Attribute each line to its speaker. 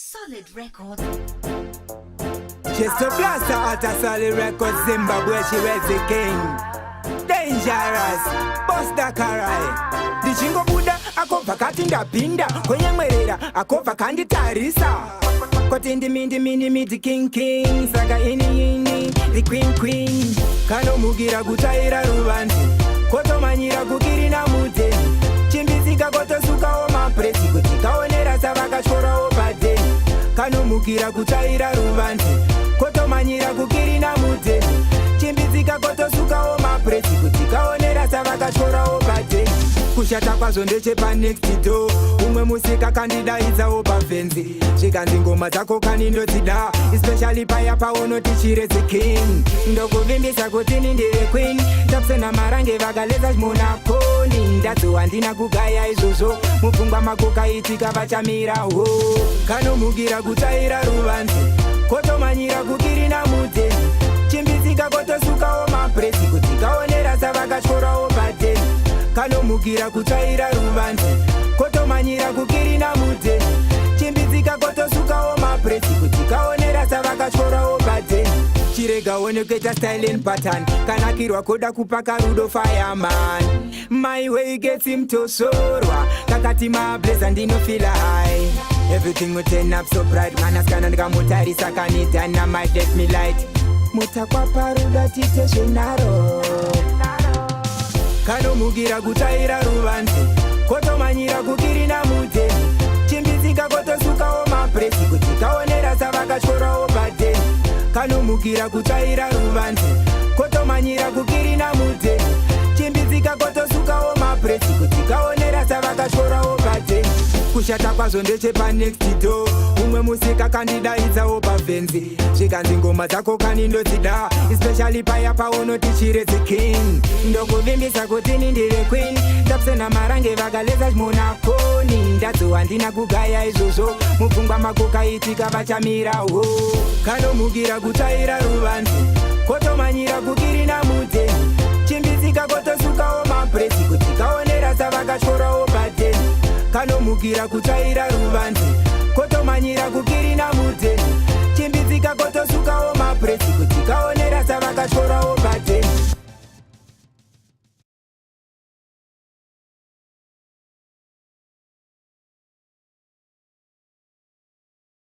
Speaker 1: Solid record.
Speaker 2: Just a blaster out of Solid Records, Zimbabwe, she was the king. Dangerous, Busta Karai. Dichingo Buddha, akova katinda pinda. Kwenye mwerera, akova kanditarisa. Kotindi mindi king Saga ini, the queen. Kano mugira gutaira rubanzi. Koto manyira kukiri na mute. Chimbizika koto suka o mapresi. Kutika onera savaka shora o bade. Kano mugira gutaira rubanzi. Koto manyira kukiri na mute. Chimbizika koto suka o mapresi. Kutika onera savaka shora o bade. Kushata kwazo ndechepa next door. Umwe musika kandida iza opa venzi. Shikanzi ngoma zako kanindotida. Especially paya paono tichire the king. Ndoko vimbisa kutini ndire queen. Tapsena marange vagaleza shmona koni. Ndazo andina kugaya izozo. Mupungwa makoka itika vachamira ho. Kano mugira kutaira rubanzi. Koto manyira kukiri na mute. Chimbizika koto suka o mapresi. Kutika onera savaka shora o bate. Kano mugira kutaira rubanzi. Koto manyira kukiri na mute. Chimbizika koto suka o mapresi. Kutika onera savaka shora o bate. Chirega one keta styling pattern. Kanakirwa koda kupaka rudo fireman. My way gets him to sorwa. Kakati ma blaze and no feel high. Everything will turn up so bright. Manas kanandika mutari sakanita na might let me light. Mutakwa paruda tite shenaro. Kano mugira kutaira rubanzi. Koto manyira kukiri na mute. Chimbizika koto suka o mapresi. Kutika onera savaka shora o bate. Kano mugira kutaira rubanzi. Koto manyira kukiri na mute. Chimbizika koto suka o mapresi. Kutika onera savaka shora o bate. Kushata kwazo ndechepa next door. Umwe musika kandida iza opa venzi. Shikanzi ngoma zako kanindotida. Especially paya paono tichire the king. Ndoko vimbisa kutini ndire queen. Tapsena marange vagaleza shmona koni. Ndazo andina kugaya izozo. Mupungwa makoka itika vachamira ho. Kano mugira kutaira rubanzi. Koto manyira kukiri na mute. Chimbizika koto suka o mapresi. Kutika onera savaka shora o bate. Kano mugira kutaira rubanzi. Koto manyira kukiri na mute. Chimbizika koto suka o mapresi.